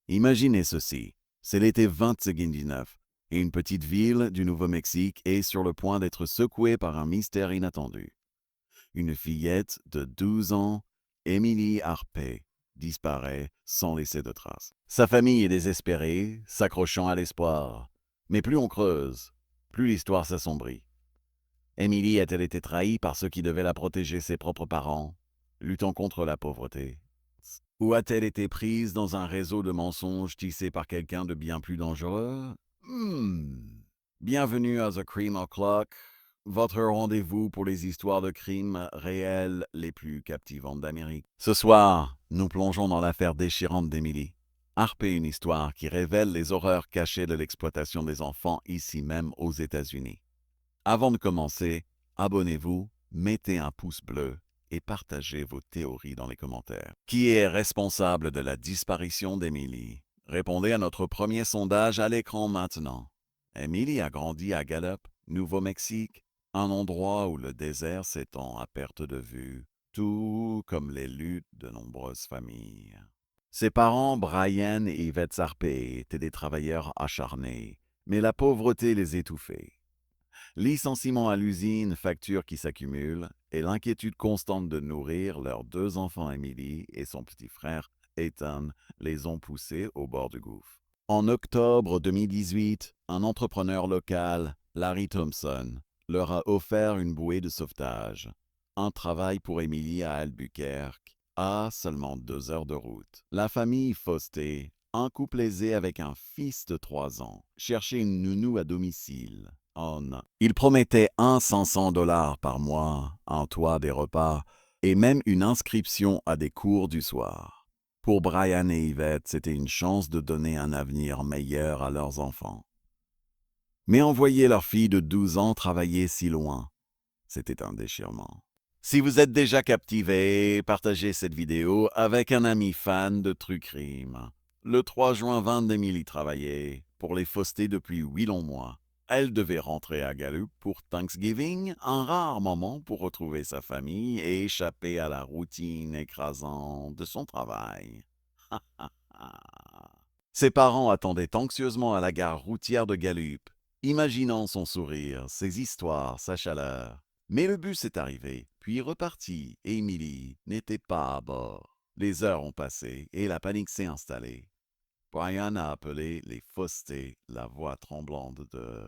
Imaginez ceci, c'est l'été 2019 et une petite ville du Nouveau-Mexique est sur le point d'être secouée par un mystère inattendu. Une fillette de 12 ans, Emily Harpey, disparaît sans laisser de traces. Sa famille est désespérée, s'accrochant à l'espoir. Mais plus on creuse, plus l'histoire s'assombrit. Emily a-t-elle été trahie par ceux qui devaient la protéger, ses propres parents, luttant contre la pauvreté? Ou a-t-elle été prise dans un réseau de mensonges tissé par quelqu'un de bien plus dangereux? Bienvenue à The Crime O'Clock, votre rendez-vous pour les histoires de crimes réels les plus captivantes d'Amérique. Ce soir, nous plongeons dans l'affaire déchirante d'Emily. Harpey, une histoire qui révèle les horreurs cachées de l'exploitation des enfants ici même aux États-Unis. Avant de commencer, abonnez-vous, mettez un pouce bleu et partagez vos théories dans les commentaires. Qui est responsable de la disparition d'Emily? Répondez à notre premier sondage à l'écran maintenant. Emily a grandi à Gallup, Nouveau-Mexique, un endroit où le désert s'étend à perte de vue, tout comme les luttes de nombreuses familles. Ses parents, Brian et Yvette Harpey, étaient des travailleurs acharnés, mais la pauvreté les étouffait. Licenciements à l'usine, factures qui s'accumulent et l'inquiétude constante de nourrir leurs deux enfants Emily et son petit frère Ethan les ont poussés au bord du gouffre. En octobre 2018, un entrepreneur local, Larry Thompson, leur a offert une bouée de sauvetage. Un travail pour Emily à Albuquerque, à seulement 2 heures de route. La famille Foster, un couple aisé avec un fils de 3 ans, cherchait une nounou à domicile. Il promettait un $500 par mois, un toit, des repas et même une inscription à des cours du soir. Pour Brian et Yvette, c'était une chance de donner un avenir meilleur à leurs enfants. Mais envoyer leur fille de 12 ans travailler si loin, c'était un déchirement. Si vous êtes déjà captivé, partagez cette vidéo avec un ami fan de True Crime. Le 3 juin 20, Emily travaillait pour les Foster depuis 8 longs mois. Elle devait rentrer à Gallup pour Thanksgiving, un rare moment pour retrouver sa famille et échapper à la routine écrasante de son travail. Ses parents attendaient anxieusement à la gare routière de Gallup, imaginant son sourire, ses histoires, sa chaleur. Mais le bus est arrivé, puis reparti, et Emily n'était pas à bord. Les heures ont passé et la panique s'est installée. Brian a appelé les Foster, la voix tremblante de...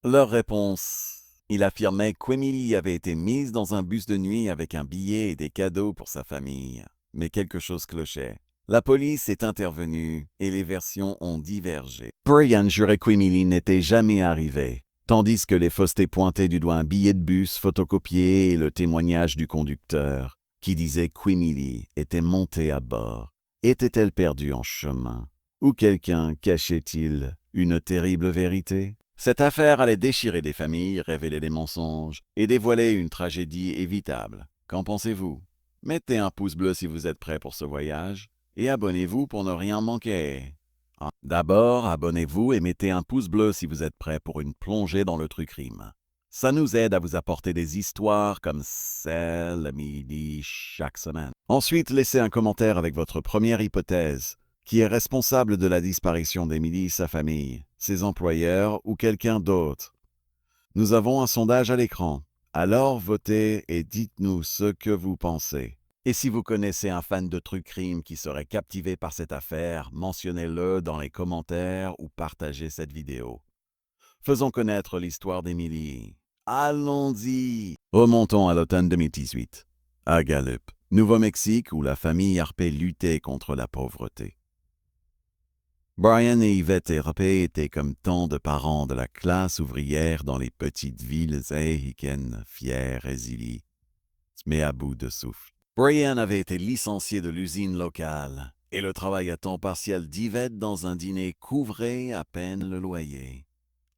Leur réponse. Il affirmait qu'Emily avait été mise dans un bus de nuit avec un billet et des cadeaux pour sa famille. Mais quelque chose clochait. La police est intervenue et les versions ont divergé. Brian jurait qu'Emily n'était jamais arrivée, tandis que les Foster pointaient du doigt un billet de bus photocopié et le témoignage du conducteur, qui disait qu'Emily était montée à bord. Était-elle perdue en chemin? Ou quelqu'un cachait-il une terrible vérité? Cette affaire allait déchirer des familles, révéler des mensonges et dévoiler une tragédie évitable. Qu'en pensez-vous? Mettez un pouce bleu si vous êtes prêt pour ce voyage et abonnez-vous pour ne rien manquer. D'abord, abonnez-vous et mettez un pouce bleu si vous êtes prêt pour une plongée dans le True Crime. Ça nous aide à vous apporter des histoires comme celle d'Emily chaque semaine. Ensuite, laissez un commentaire avec votre première hypothèse. Qui est responsable de la disparition d'Emily, sa famille, ses employeurs ou quelqu'un d'autre? Nous avons un sondage à l'écran. Alors votez et dites-nous ce que vous pensez. Et si vous connaissez un fan de True Crime qui serait captivé par cette affaire, mentionnez-le dans les commentaires ou partagez cette vidéo. Faisons connaître l'histoire d'Emily. Allons-y! Remontons à l'automne 2018, à Gallup, Nouveau-Mexique, où la famille Harpey luttait contre la pauvreté. Brian et Yvette Harpey étaient comme tant de parents de la classe ouvrière dans les petites villes américaines, fiers, résiliés, mais à bout de souffle. Brian avait été licencié de l'usine locale, et le travail à temps partiel d'Yvette dans un dîner couvrait à peine le loyer.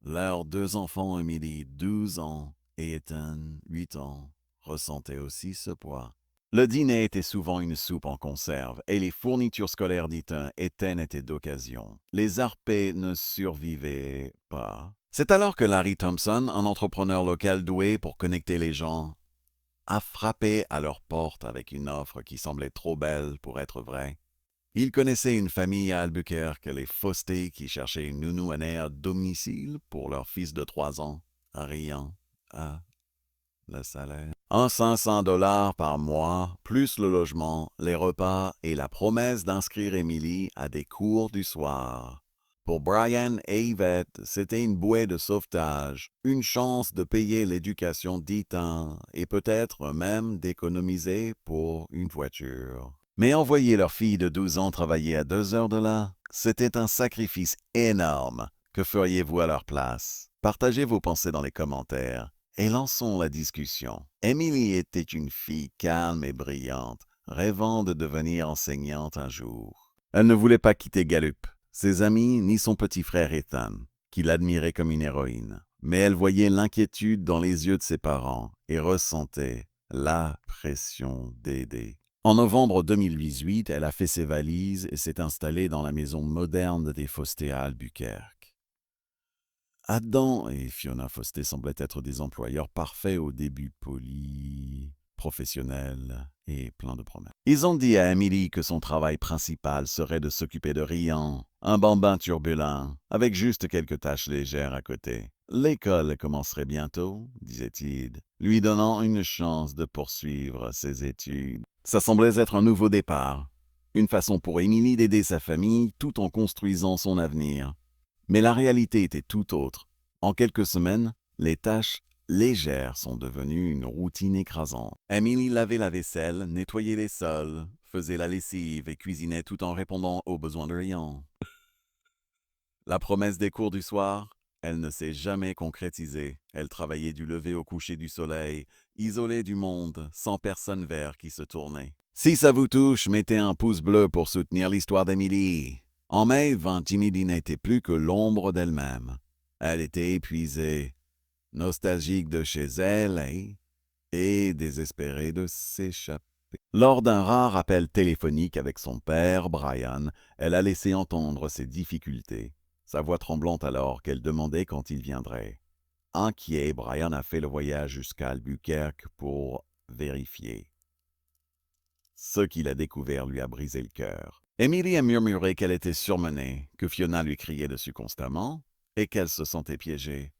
Leurs 2 enfants, Emily, 12 ans, et Ethan, 8 ans, ressentaient aussi ce poids. Le dîner était souvent une soupe en conserve et les fournitures scolaires d'Ethan étaient d'occasion. Les Harpey ne survivaient pas. C'est alors que Larry Thompson, un entrepreneur local doué pour connecter les gens, a frappé à leur porte avec une offre qui semblait trop belle pour être vraie. Il connaissait une famille à Albuquerque, les Faustet, qui cherchaient une nounou à domicile pour leur fils de 3 ans. Rien à le salaire. Un 500 $ par mois, plus le logement, les repas et la promesse d'inscrire Emily à des cours du soir. Pour Brian et Yvette, c'était une bouée de sauvetage, une chance de payer l'éducation d'Ethan et peut-être même d'économiser pour une voiture. Mais envoyer leur fille de 12 ans travailler à 2 heures de là, c'était un sacrifice énorme. Que feriez-vous à leur place? Partagez vos pensées dans les commentaires. Et lançons la discussion. Emily était une fille calme et brillante, rêvant de devenir enseignante un jour. Elle ne voulait pas quitter Gallup, ses amis ni son petit frère Ethan, qui l'admirait comme une héroïne. Mais elle voyait l'inquiétude dans les yeux de ses parents et ressentait la pression d'aider. En novembre 2018, elle a fait ses valises et s'est installée dans la maison moderne des Faustet à Albuquerque. Adam et Fiona Faustet semblaient être des employeurs parfaits au début, polis, professionnels et pleins de promesses. Ils ont dit à Emily que son travail principal serait de s'occuper de Rian, un bambin turbulent, avec juste quelques tâches légères à côté. L'école commencerait bientôt, disait-il, lui donnant une chance de poursuivre ses études. Ça semblait être un nouveau départ, une façon pour Emily d'aider sa famille tout en construisant son avenir. Mais la réalité était tout autre. En quelques semaines, les tâches légères sont devenues une routine écrasante. Emily lavait la vaisselle, nettoyait les sols, faisait la lessive et cuisinait tout en répondant aux besoins de Rian. La promesse des cours du soir, elle ne s'est jamais concrétisée. Elle travaillait du lever au coucher du soleil, isolée du monde, sans personne vers qui se tourner. Si ça vous touche, mettez un pouce bleu pour soutenir l'histoire d'Emily. En mai, Jimmy n'était plus que l'ombre d'elle-même. Elle était épuisée, nostalgique de chez elle et désespérée de s'échapper. Lors d'un rare appel téléphonique avec son père, Brian, elle a laissé entendre ses difficultés, sa voix tremblante alors qu'elle demandait quand il viendrait. Inquiet, Brian a fait le voyage jusqu'à Albuquerque pour vérifier. Ce qu'il a découvert lui a brisé le cœur. Emily a murmuré qu'elle était surmenée, que Fiona lui criait dessus constamment et qu'elle se sentait piégée.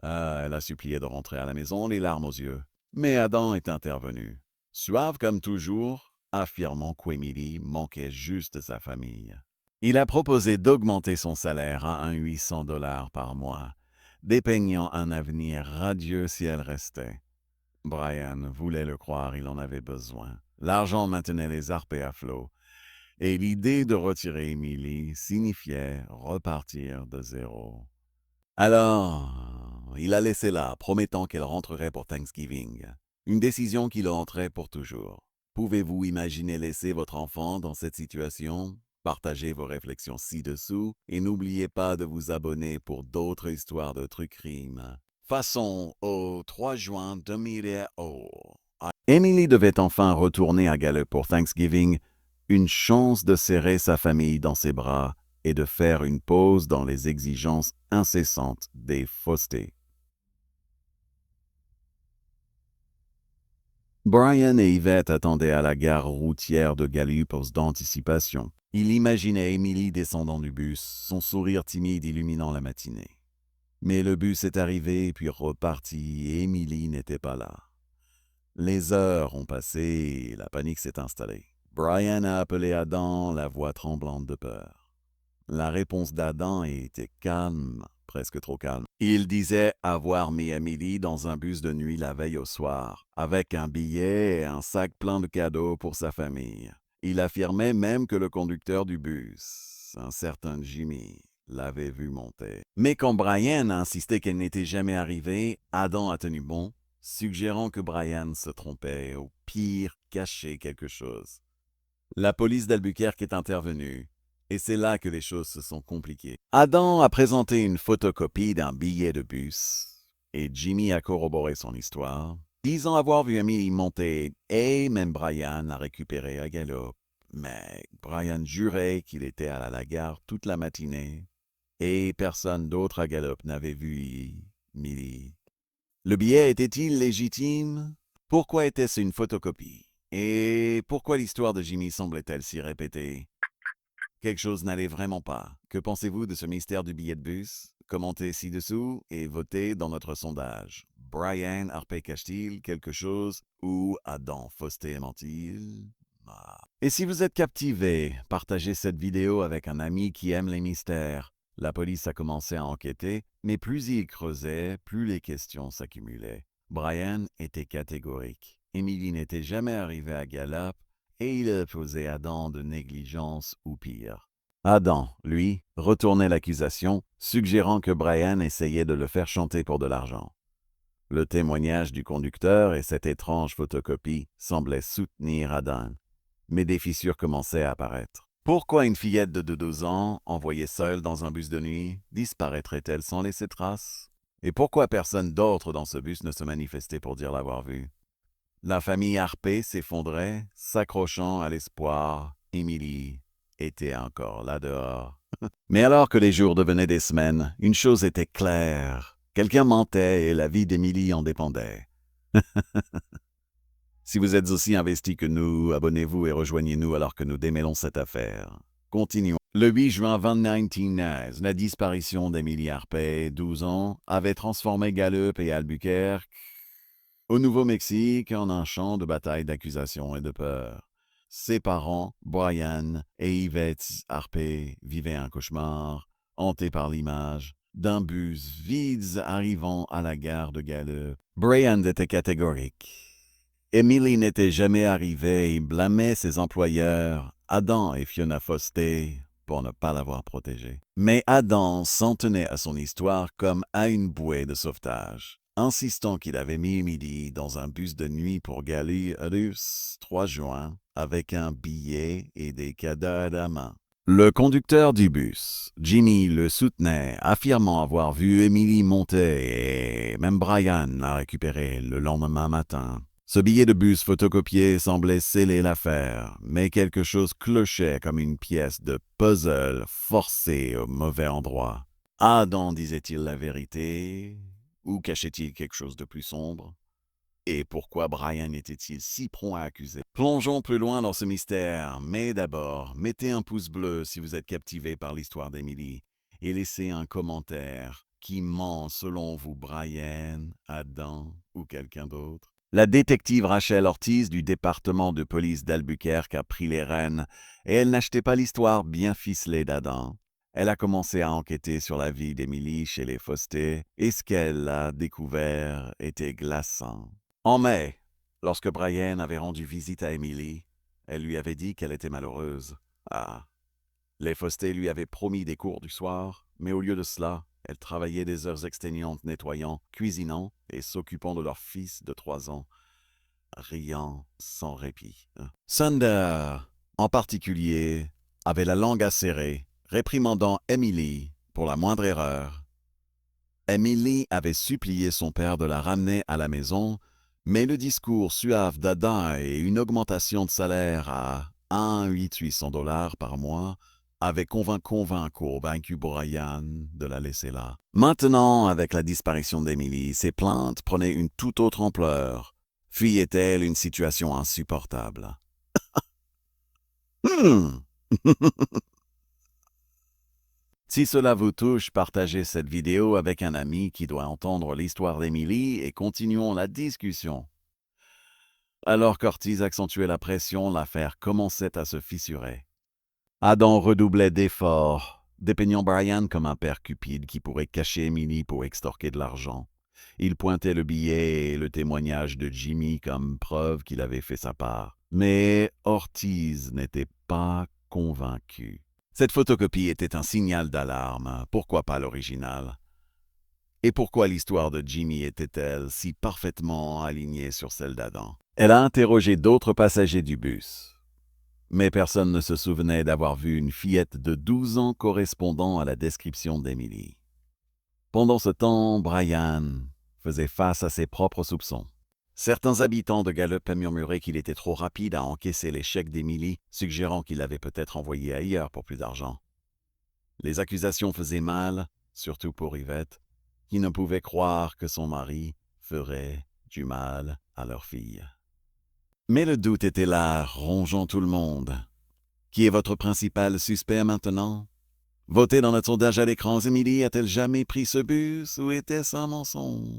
Elle a supplié de rentrer à la maison, les larmes aux yeux. Mais Adam est intervenu, suave comme toujours, affirmant qu'Emily manquait juste sa famille. Il a proposé d'augmenter son salaire à un 800 $ par mois, dépeignant un avenir radieux si elle restait. Brian voulait le croire, il en avait besoin. L'argent maintenait les harpes à flot, et l'idée de retirer Emily signifiait repartir de zéro. Alors, il la laissé là, promettant qu'elle rentrerait pour Thanksgiving. Une décision qui le hanterait pour toujours. Pouvez-vous imaginer laisser votre enfant dans cette situation? Partagez vos réflexions ci-dessous et n'oubliez pas de vous abonner pour d'autres histoires de trucs crimes. Passons au 3 juin 2000. Emily devait enfin retourner à Gallup pour Thanksgiving, une chance de serrer sa famille dans ses bras et de faire une pause dans les exigences incessantes des Faustet. Brian et Yvette attendaient à la gare routière de Gallup d'anticipation. Il imaginait Emily descendant du bus, son sourire timide illuminant la matinée. Mais le bus est arrivé puis reparti et Emily n'était pas là. Les heures ont passé et la panique s'est installée. Brian a appelé Adam, la voix tremblante de peur. La réponse d'Adam était calme, presque trop calme. Il disait avoir mis Emily dans un bus de nuit la veille au soir, avec un billet et un sac plein de cadeaux pour sa famille. Il affirmait même que le conducteur du bus, un certain Jimmy, l'avait vu monter. Mais quand Brian a insisté qu'elle n'était jamais arrivée, Adam a tenu bon, suggérant que Brian se trompait, ou pire, cachait quelque chose. La police d'Albuquerque est intervenue. Et c'est là que les choses se sont compliquées. Adam a présenté une photocopie d'un billet de bus, et Jimmy a corroboré son histoire, disant avoir vu Emily monter, et même Brian a récupéré à Gallup. Mais Brian jurait qu'il était à la gare toute la matinée, et personne d'autre à Gallup n'avait vu Emily. Le billet était-il légitime? Pourquoi était-ce une photocopie? Et pourquoi l'histoire de Jimmy semblait-elle s'y répéter? Quelque chose n'allait vraiment pas. Que pensez-vous de ce mystère du billet de bus? Commentez ci-dessous et votez dans notre sondage. Brian Harper cache-t-il quelque chose ou Adam Faustet ment-il? Et si vous êtes captivé, partagez cette vidéo avec un ami qui aime les mystères. La police a commencé à enquêter, mais plus il creusait, plus les questions s'accumulaient. Brian était catégorique. Emily n'était jamais arrivée à Gallup et il accusait Adam de négligence ou pire. Adam, lui, retournait l'accusation, suggérant que Brian essayait de le faire chanter pour de l'argent. Le témoignage du conducteur et cette étrange photocopie semblaient soutenir Adam, mais des fissures commençaient à apparaître. Pourquoi une fillette de 12 ans, envoyée seule dans un bus de nuit, disparaîtrait-elle sans laisser trace? Et pourquoi personne d'autre dans ce bus ne se manifestait pour dire l'avoir vue? La famille Harper s'effondrait, s'accrochant à l'espoir. Emily était encore là dehors. Mais alors que les jours devenaient des semaines, une chose était claire. Quelqu'un mentait et la vie d'Emily en dépendait. Si vous êtes aussi investi que nous, abonnez-vous et rejoignez-nous alors que nous démêlons cette affaire. Continuons. Le 8 juin 1919, la disparition d'Emily Harper, 12 ans, avait transformé Gallup et Albuquerque au Nouveau-Mexique en un champ de bataille d'accusations et de peur. Ses parents, Brian et Yvette Harper, vivaient un cauchemar, hantés par l'image d'un bus vide arrivant à la gare de Gallup. Brian était catégorique. Emily n'était jamais arrivée et blâmait ses employeurs, Adam et Fiona Foster, pour ne pas l'avoir protégée. Mais Adam s'en tenait à son histoire comme à une bouée de sauvetage, insistant qu'il avait mis Emily dans un bus de nuit pour Gallup, 3 juin, avec un billet et des cadeaux à la main. Le conducteur du bus, Jimmy, le soutenait, affirmant avoir vu Emily monter et même Brian l'a récupéré le lendemain matin. Ce billet de bus photocopié semblait sceller l'affaire, mais quelque chose clochait comme une pièce de puzzle forcée au mauvais endroit. Adam disait-il la vérité, ou cachait-il quelque chose de plus sombre? Et pourquoi Brian était-il si prompt à accuser? Plongeons plus loin dans ce mystère, mais d'abord, mettez un pouce bleu si vous êtes captivé par l'histoire d'Emily, et laissez un commentaire. Qui ment selon vous, Brian, Adam ou quelqu'un d'autre? La détective Rachel Ortiz du département de police d'Albuquerque a pris les rênes et elle n'achetait pas l'histoire bien ficelée d'Adam. Elle a commencé à enquêter sur la vie d'Emily chez les Foster et ce qu'elle a découvert était glaçant. En mai, lorsque Brian avait rendu visite à Emily, elle lui avait dit qu'elle était malheureuse. Ah, les Foster lui avaient promis des cours du soir, mais au lieu de cela, elle travaillait des heures exténuantes nettoyant, cuisinant et s'occupant de leur fils de 3 ans, riant sans répit. Sander, en particulier, avait la langue acérée, réprimandant Emily pour la moindre erreur. Emily avait supplié son père de la ramener à la maison, mais le discours suave d'Adam et une augmentation de salaire à 1,800 $ par mois avait convaincu Brian de la laisser là. Maintenant, avec la disparition d'Emily, ses plaintes prenaient une toute autre ampleur. Fuyait-elle une situation insupportable? Si cela vous touche, partagez cette vidéo avec un ami qui doit entendre l'histoire d'Emily et continuons la discussion. Alors qu'Ortiz accentuait la pression, l'affaire commençait à se fissurer. Adam redoublait d'efforts, dépeignant Brian comme un père cupide qui pourrait cacher Emily pour extorquer de l'argent. Il pointait le billet et le témoignage de Jimmy comme preuve qu'il avait fait sa part. Mais Ortiz n'était pas convaincu. Cette photocopie était un signal d'alarme. Pourquoi pas l'original? Et pourquoi l'histoire de Jimmy était-elle si parfaitement alignée sur celle d'Adam? Elle a interrogé d'autres passagers du bus. Mais personne ne se souvenait d'avoir vu une fillette de 12 ans correspondant à la description d'Emily. Pendant ce temps, Brian faisait face à ses propres soupçons. Certains habitants de Gallup murmuraient qu'il était trop rapide à encaisser les chèques d'Emily, suggérant qu'il l'avait peut-être envoyé ailleurs pour plus d'argent. Les accusations faisaient mal, surtout pour Yvette, qui ne pouvait croire que son mari ferait du mal à leur fille. Mais le doute était là, rongeant tout le monde. Qui est votre principal suspect maintenant? Votez dans notre sondage à l'écran. Émilie a-t-elle jamais pris ce bus ou était-ce un mensonge?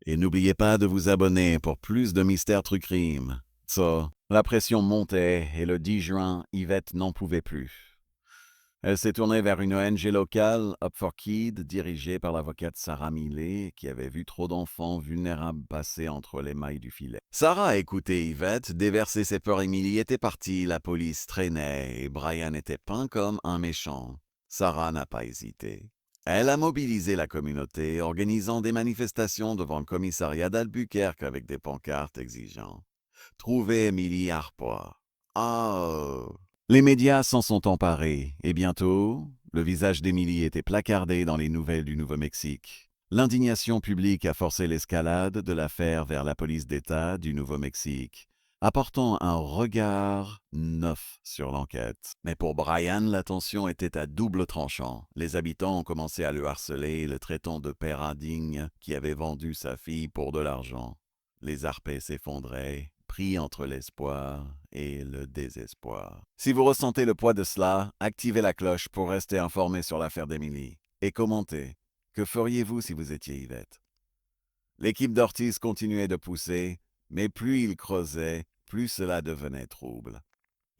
Et n'oubliez pas de vous abonner pour plus de mystères crime. Ça, la pression montait et le 10 juin, Yvette n'en pouvait plus. Elle s'est tournée vers une ONG locale, Up for Kids, dirigée par l'avocate Sarah Millet, qui avait vu trop d'enfants vulnérables passer entre les mailles du filet. Sarah a écouté Yvette, déversé ses peurs. Emily était partie, la police traînait et Brian était peint comme un méchant. Sarah n'a pas hésité. Elle a mobilisé la communauté, organisant des manifestations devant le commissariat d'Albuquerque avec des pancartes exigeant « Trouvez Emily Harper ». Les médias s'en sont emparés, et bientôt, le visage d'Emily était placardé dans les nouvelles du Nouveau-Mexique. L'indignation publique a forcé l'escalade de l'affaire vers la police d'État du Nouveau-Mexique, apportant un regard neuf sur l'enquête. Mais pour Brian, la tension était à double tranchant. Les habitants ont commencé à le harceler, le traitant de père indigne qui avait vendu sa fille pour de l'argent. Les harpés s'effondraient, pris entre l'espoir et le désespoir. Si vous ressentez le poids de cela, activez la cloche pour rester informé sur l'affaire d'Emily. Et commentez. Que feriez-vous si vous étiez Yvette? L'équipe d'Ortiz continuait de pousser, mais plus ils creusaient, plus cela devenait trouble.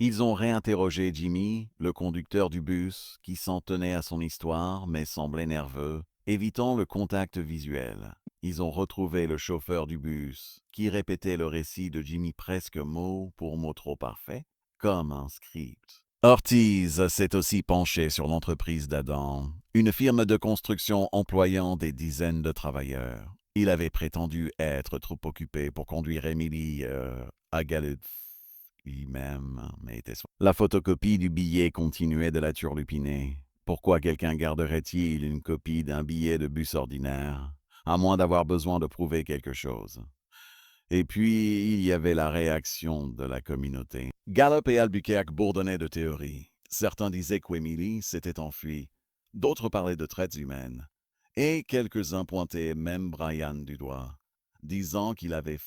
Ils ont réinterrogé Jimmy, le conducteur du bus, qui s'en tenait à son histoire mais semblait nerveux, évitant le contact visuel. Ils ont retrouvé le chauffeur du bus, qui répétait le récit de Jimmy presque mot pour mot trop parfait, comme un script. Ortiz s'est aussi penché sur l'entreprise d'Adam, une firme de construction employant des dizaines de travailleurs. Il avait prétendu être trop occupé pour conduire Emily à Gallup lui-même, mais la photocopie du billet continuait de la turlupiner. Pourquoi quelqu'un garderait-il une copie d'un billet de bus ordinaire, à moins d'avoir besoin de prouver quelque chose? Et puis, il y avait la réaction de la communauté. Gallup et Albuquerque bourdonnaient de théories. Certains disaient qu'Emily s'était enfuie. D'autres parlaient de traites humaines. Et quelques-uns pointaient même Brian du doigt, disant qu'il avait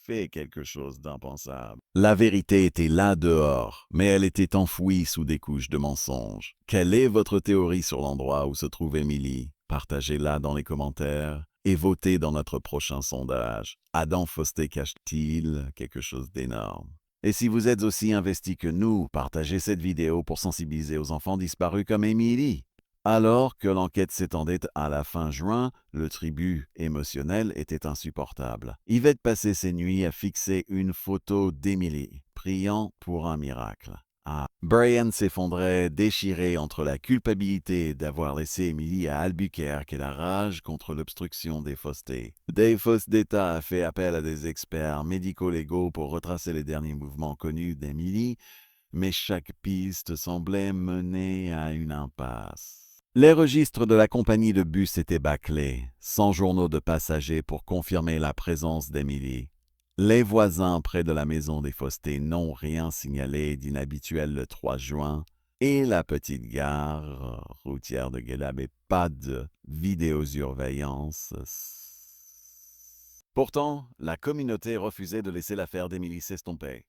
fait quelque chose d'impensable. La vérité était là dehors, mais elle était enfouie sous des couches de mensonges. Quelle est votre théorie sur l'endroit où se trouve Emily? Partagez-la dans les commentaires et votez dans notre prochain sondage. Adam Fosté cache-t-il quelque chose d'énorme? Et si vous êtes aussi investi que nous, partagez cette vidéo pour sensibiliser aux enfants disparus comme Emily. Alors que l'enquête s'étendait à la fin juin, le tribut émotionnel était insupportable. Yvette passait ses nuits à fixer une photo d'Emily, priant pour un miracle. Brian s'effondrait, déchiré entre la culpabilité d'avoir laissé Emily à Albuquerque et la rage contre l'obstruction des Fosté. Des Fosses d'État a fait appel à des experts médico-légaux pour retracer les derniers mouvements connus d'Emily, mais chaque piste semblait mener à une impasse. Les registres de la compagnie de bus étaient bâclés, sans journaux de passagers pour confirmer la présence d'Emily. Les voisins près de la maison des Fosté n'ont rien signalé d'inhabituel le 3 juin et la petite gare routière de Gallup et pas de vidéosurveillance. Pourtant, la communauté refusait de laisser l'affaire d'Emily s'estomper.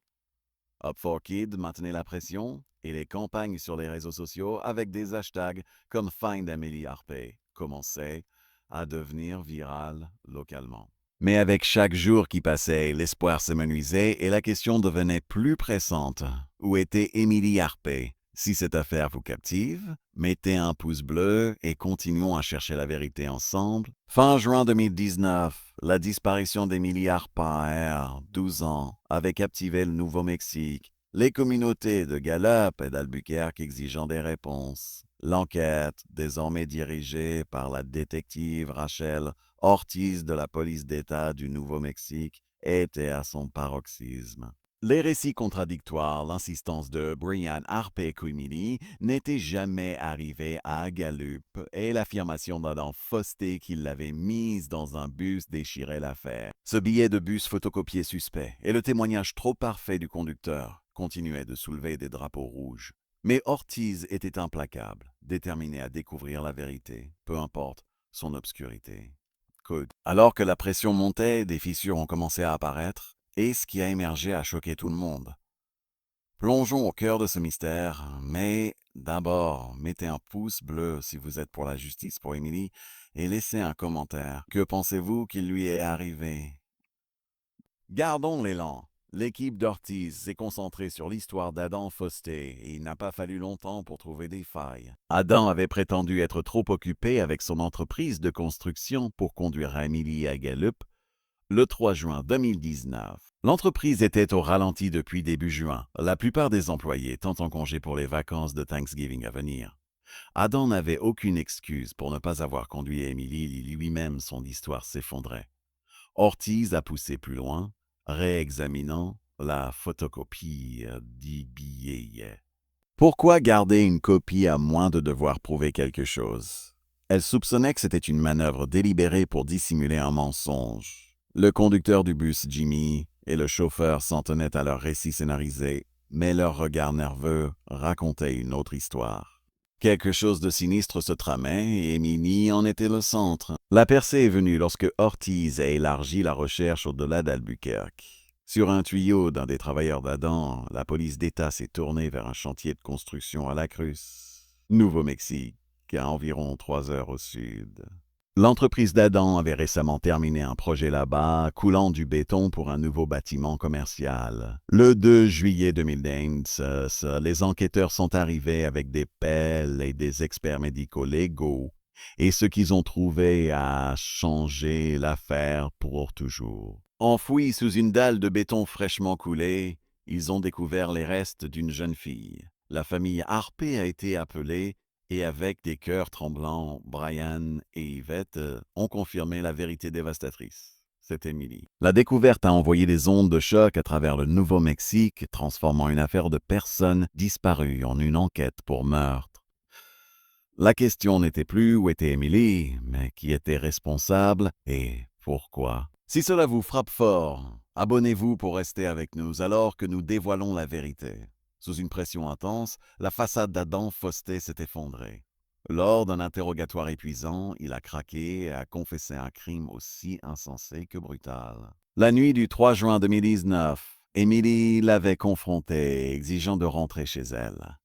Up for Kids maintenait la pression et les campagnes sur les réseaux sociaux avec des hashtags comme Find Emily Harper commençaient à devenir virales localement. Mais avec chaque jour qui passait, l'espoir s'amenuisait et la question devenait plus pressante. Où était Emily Harper? Si cette affaire vous captive, mettez un pouce bleu et continuons à chercher la vérité ensemble. Fin juin 2019, la disparition d'Emily Harper, 12 ans, avait captivé le Nouveau-Mexique. Les communautés de Gallup et d'Albuquerque exigeant des réponses. L'enquête, désormais dirigée par la détective Rachel Ortiz de la police d'État du Nouveau-Mexique, était à son paroxysme. Les récits contradictoires, l'insistance de Brian Harper qu'Emily n'était jamais arrivée à Gallup et l'affirmation d'Adam Fosté qu'il l'avait mise dans un bus déchirait l'affaire. Ce billet de bus photocopié suspect et le témoignage trop parfait du conducteur continuaient de soulever des drapeaux rouges. Mais Ortiz était implacable, déterminé à découvrir la vérité, peu importe son obscurité. Alors que la pression montait, des fissures ont commencé à apparaître, et ce qui a émergé a choqué tout le monde. Plongeons au cœur de ce mystère, mais d'abord, mettez un pouce bleu si vous êtes pour la justice pour Emily et laissez un commentaire. Que pensez-vous qu'il lui est arrivé? Gardons l'élan. L'équipe d'Ortiz s'est concentrée sur l'histoire d'Adam Fosté et il n'a pas fallu longtemps pour trouver des failles. Adam avait prétendu être trop occupé avec son entreprise de construction pour conduire Emily à Gallup le 3 juin 2019. L'entreprise était au ralenti depuis début juin, la plupart des employés étant en congé pour les vacances de Thanksgiving à venir. Adam n'avait aucune excuse pour ne pas avoir conduit Emily lui-même, son histoire s'effondrait. Ortiz a poussé plus loin, réexaminant la photocopie du billet. Pourquoi garder une copie à moins de devoir prouver quelque chose? Elle soupçonnait que c'était une manœuvre délibérée pour dissimuler un mensonge. Le conducteur du bus, Jimmy, et le chauffeur s'en tenaient à leur récit scénarisé, mais leur regard nerveux racontait une autre histoire. Quelque chose de sinistre se tramait et Emily en était le centre. La percée est venue lorsque Ortiz a élargi la recherche au-delà d'Albuquerque. Sur un tuyau d'un des travailleurs d'Adam, la police d'État s'est tournée vers un chantier de construction à La Cruz, Nouveau-Mexique, à environ 3 heures au sud. L'entreprise d'Adam avait récemment terminé un projet là-bas, coulant du béton pour un nouveau bâtiment commercial. Le 2 juillet 2020, les enquêteurs sont arrivés avec des pelles et des experts médicaux légaux, et ce qu'ils ont trouvé a changé l'affaire pour toujours. Enfouis sous une dalle de béton fraîchement coulée, ils ont découvert les restes d'une jeune fille. La famille Harpé a été appelée et avec des cœurs tremblants, Brian et Yvette ont confirmé la vérité dévastatrice. C'est Emily. La découverte a envoyé des ondes de choc à travers le Nouveau-Mexique, transformant une affaire de personnes disparues en une enquête pour meurtre. La question n'était plus où était Emily, mais qui était responsable et pourquoi. Si cela vous frappe fort, abonnez-vous pour rester avec nous alors que nous dévoilons la vérité. Sous une pression intense, la façade d'Adam Fosté s'est effondrée. Lors d'un interrogatoire épuisant, il a craqué et a confessé un crime aussi insensé que brutal. La nuit du 3 juin 2019, Emily l'avait confronté, exigeant de rentrer chez elle.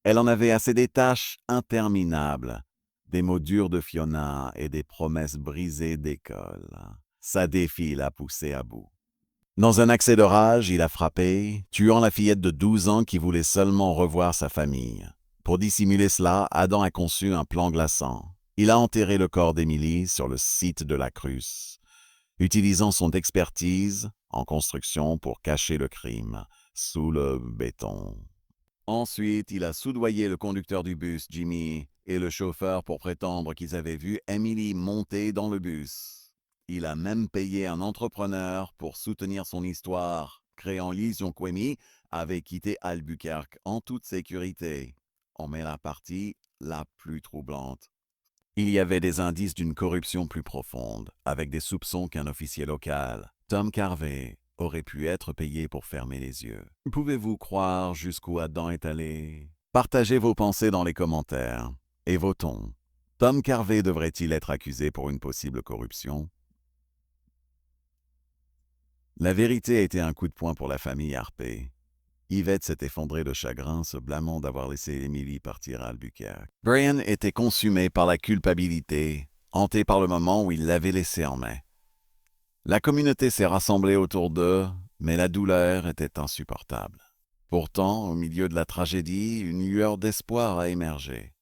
Elle en avait assez des tâches interminables, des mots durs de Fiona et des promesses brisées d'école. Sa défi l'a poussé à bout. Dans un accès de rage, il a frappé, tuant la fillette de 12 ans qui voulait seulement revoir sa famille. Pour dissimuler cela, Adam a conçu un plan glaçant. Il a enterré le corps d'Emily sur le site de la Cruz, utilisant son expertise en construction pour cacher le crime sous le béton. Ensuite, il a soudoyé le conducteur du bus, Jimmy, et le chauffeur pour prétendre qu'ils avaient vu Emily monter dans le bus. Il a même payé un entrepreneur pour soutenir son histoire, créant l'illusion qu'Emily avait quitté Albuquerque en toute sécurité. On met la partie la plus troublante. Il y avait des indices d'une corruption plus profonde, avec des soupçons qu'un officier local, Tom Carvey, aurait pu être payé pour fermer les yeux. Pouvez-vous croire jusqu'où Adam est allé? Partagez vos pensées dans les commentaires. Et votons. Tom Carvey devrait-il être accusé pour une possible corruption? La vérité a été un coup de poing pour la famille Harpé. Yvette s'est effondrée de chagrin, se blâmant d'avoir laissé Emily partir à Albuquerque. Brian était consumé par la culpabilité, hanté par le moment où il l'avait laissée en main. La communauté s'est rassemblée autour d'eux, mais la douleur était insupportable. Pourtant, au milieu de la tragédie, une lueur d'espoir a émergé.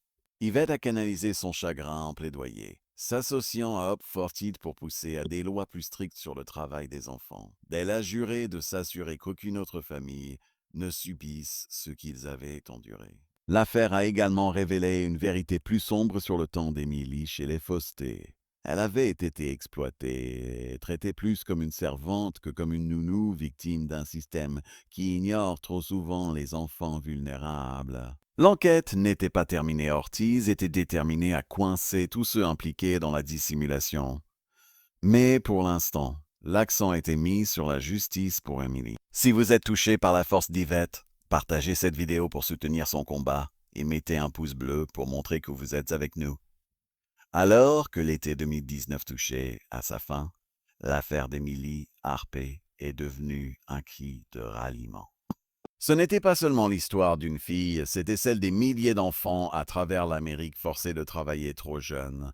Yvette a canalisé son chagrin en plaidoyer, s'associant à Hop Fortide pour pousser à des lois plus strictes sur le travail des enfants. Elle a juré de s'assurer qu'aucune autre famille ne subisse ce qu'ils avaient enduré. L'affaire a également révélé une vérité plus sombre sur le temps d'Emily chez les Fosté. Elle avait été exploitée et traitée plus comme une servante que comme une nounou victime d'un système qui ignore trop souvent les enfants vulnérables. L'enquête n'était pas terminée. Ortiz était déterminé à coincer tous ceux impliqués dans la dissimulation. Mais pour l'instant, l'accent était mis sur la justice pour Emily. Si vous êtes touché par la force d'Yvette, partagez cette vidéo pour soutenir son combat et mettez un pouce bleu pour montrer que vous êtes avec nous. Alors que l'été 2019 touchait à sa fin, l'affaire d'Emily Harpé est devenue un cri de ralliement. Ce n'était pas seulement l'histoire d'une fille, c'était celle des milliers d'enfants à travers l'Amérique forcés de travailler trop jeunes,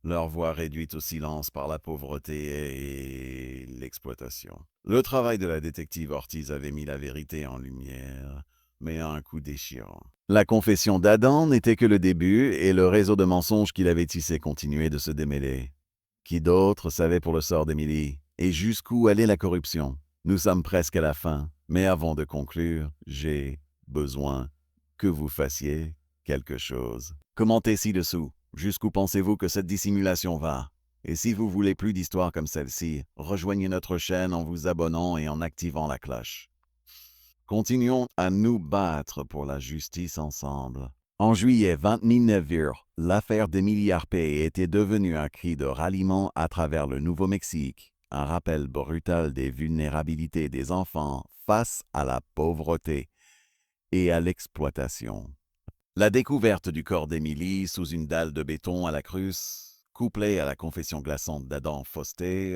leur voix réduite au silence par la pauvreté et l'exploitation. Le travail de la détective Ortiz avait mis la vérité en lumière, mais à un coup déchirant. La confession d'Adam n'était que le début et le réseau de mensonges qu'il avait tissé continuait de se démêler. Qui d'autre savait pour le sort d'Emily? Et jusqu'où allait la corruption? Nous sommes presque à la fin, mais avant de conclure, j'ai besoin que vous fassiez quelque chose. Commentez ci-dessous. Jusqu'où pensez-vous que cette dissimulation va? Et si vous voulez plus d'histoires comme celle-ci, rejoignez notre chaîne en vous abonnant et en activant la cloche. Continuons à nous battre pour la justice ensemble. En juillet 2009, l'affaire d'Emily Harpey était devenue un cri de ralliement à travers le Nouveau-Mexique, un rappel brutal des vulnérabilités des enfants face à la pauvreté et à l'exploitation. La découverte du corps d'Emily sous une dalle de béton à la Cruce, couplée à la confession glaçante d'Adam Foster,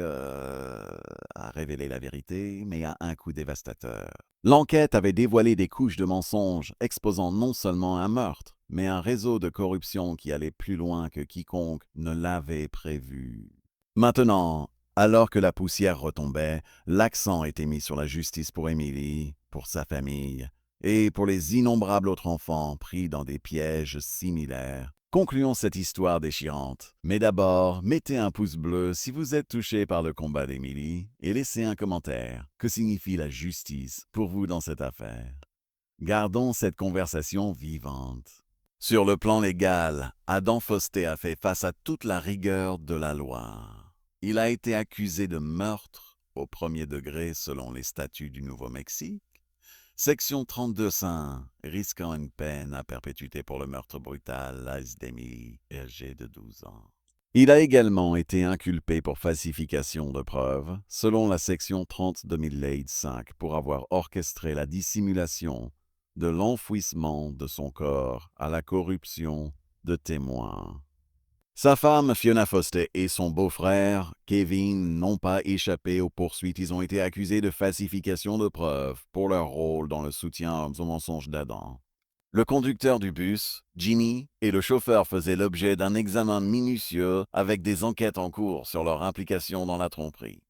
a révélé la vérité, mais à un coup dévastateur. L'enquête avait dévoilé des couches de mensonges exposant non seulement un meurtre, mais un réseau de corruption qui allait plus loin que quiconque ne l'avait prévu. Maintenant, alors que la poussière retombait, l'accent était mis sur la justice pour Emily, pour sa famille, et pour les innombrables autres enfants pris dans des pièges similaires. Concluons cette histoire déchirante. Mais d'abord, mettez un pouce bleu si vous êtes touché par le combat d'Emily et laissez un commentaire. Que signifie la justice pour vous dans cette affaire? Gardons cette conversation vivante. Sur le plan légal, Adam Foster a fait face à toute la rigueur de la loi. Il a été accusé de meurtre au premier degré selon les statuts du Nouveau-Mexique. Section 32.5, risquant une peine à perpétuité pour le meurtre brutal d'Emily, âgée de 12 ans. Il a également été inculpé pour falsification de preuves, selon la section 30-2005, pour avoir orchestré la dissimulation de l'enfouissement de son corps à la corruption de témoins. Sa femme, Fiona Foster, et son beau-frère, Kevin, n'ont pas échappé aux poursuites. Ils ont été accusés de falsification de preuves pour leur rôle dans le soutien aux mensonges d'Adam. Le conducteur du bus, Jimmy, et le chauffeur faisaient l'objet d'un examen minutieux avec des enquêtes en cours sur leur implication dans la tromperie.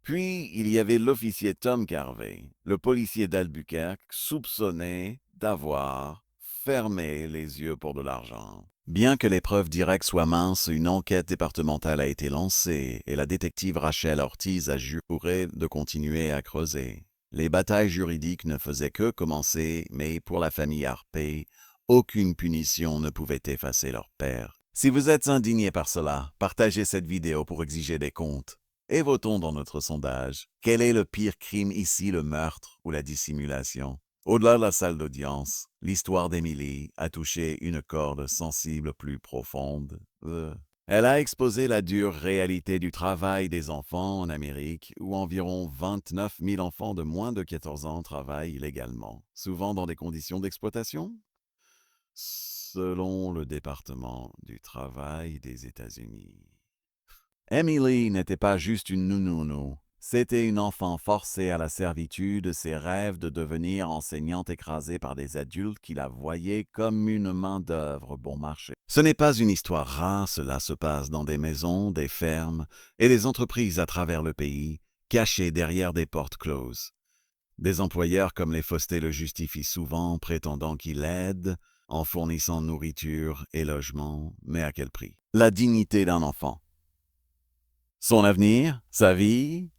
Puis, il y avait l'officier Tom Carvey, le policier d'Albuquerque, soupçonné d'avoir fermé les yeux pour de l'argent. Bien que les preuves directes soient minces, une enquête départementale a été lancée et la détective Rachel Ortiz a juré de continuer à creuser. Les batailles juridiques ne faisaient que commencer, mais pour la famille Harpey, aucune punition ne pouvait effacer leur père. Si vous êtes indigné par cela, partagez cette vidéo pour exiger des comptes. Et votons dans notre sondage. Quel est le pire crime ici, le meurtre ou la dissimulation? Au-delà de la salle d'audience, l'histoire d'Emily a touché une corde sensible plus profonde. Elle a exposé la dure réalité du travail des enfants en Amérique, où environ 29 000 enfants de moins de 14 ans travaillent illégalement, souvent dans des conditions d'exploitation, selon le département du travail des États-Unis. Emily n'était pas juste une nounou, c'était une enfant forcée à la servitude, ses rêves de devenir enseignante écrasée par des adultes qui la voyaient comme une main-d'œuvre bon marché. Ce n'est pas une histoire rare, cela se passe dans des maisons, des fermes et des entreprises à travers le pays, cachées derrière des portes closes. Des employeurs comme les Foster le justifient souvent, prétendant qu'ils l'aident en fournissant nourriture et logement, mais à quel prix? La dignité d'un enfant. Son avenir? Sa vie?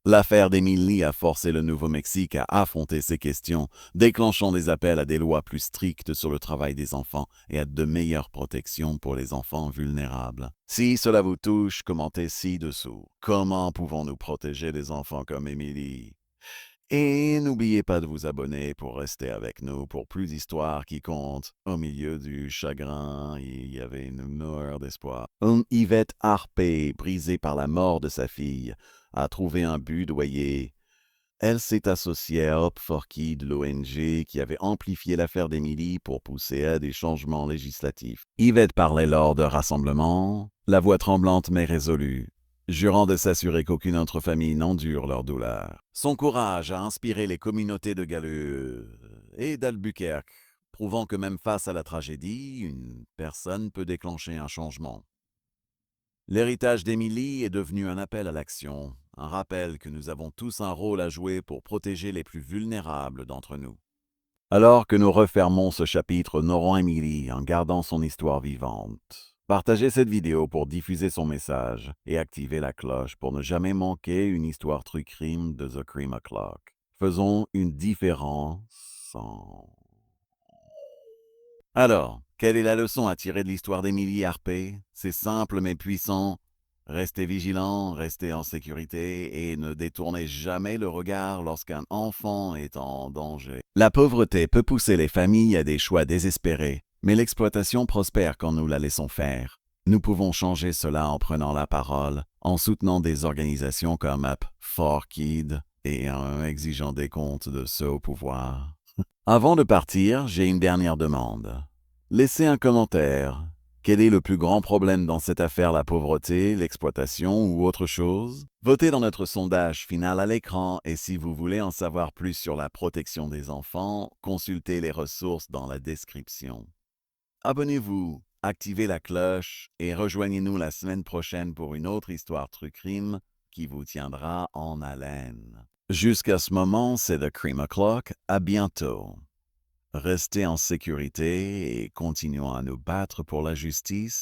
L'affaire d'Emily a forcé le Nouveau-Mexique à affronter ces questions, déclenchant des appels à des lois plus strictes sur le travail des enfants et à de meilleures protections pour les enfants vulnérables. Si cela vous touche, commentez ci-dessous. Comment pouvons-nous protéger des enfants comme Emily? Et n'oubliez pas de vous abonner pour rester avec nous pour plus d'histoires qui comptent. Au milieu du chagrin, il y avait une lueur d'espoir. Yvette Harpey, brisée par la mort de sa fille, a trouvé un budoyer. Elle s'est associée à Hope for Kids, l'ONG, qui avait amplifié l'affaire d'Emily pour pousser à des changements législatifs. Yvette parlait lors de rassemblements, la voix tremblante mais résolue. jurant de s'assurer qu'aucune autre famille n'endure leur douleur. Son courage a inspiré les communautés de Galup et d'Albuquerque, prouvant que même face à la tragédie, une personne peut déclencher un changement. L'héritage d'Émilie est devenu un appel à l'action, un rappel que nous avons tous un rôle à jouer pour protéger les plus vulnérables d'entre nous. Alors que nous refermons ce chapitre, honorons Émilie en gardant son histoire vivante. Partagez cette vidéo pour diffuser son message et activez la cloche pour ne jamais manquer une histoire True Crime de The Crime O'Clock. Faisons une différence en... Alors, quelle est la leçon à tirer de l'histoire d'Émilie Harpé? C'est simple mais puissant. Restez vigilants, restez en sécurité et ne détournez jamais le regard lorsqu'un enfant est en danger. La pauvreté peut pousser les familles à des choix désespérés, mais l'exploitation prospère quand nous la laissons faire. Nous pouvons changer cela en prenant la parole, en soutenant des organisations comme Up4Kids et en exigeant des comptes de ceux au pouvoir. Avant de partir, j'ai une dernière demande. Laissez un commentaire. Quel est le plus grand problème dans cette affaire, la pauvreté, l'exploitation ou autre chose? Votez dans notre sondage final à l'écran et si vous voulez en savoir plus sur la protection des enfants, consultez les ressources dans la description. Abonnez-vous, activez la cloche et rejoignez-nous la semaine prochaine pour une autre histoire True Crime qui vous tiendra en haleine. Jusqu'à ce moment, c'est The Crime O'Clock. À bientôt. Restez en sécurité et continuons à nous battre pour la justice.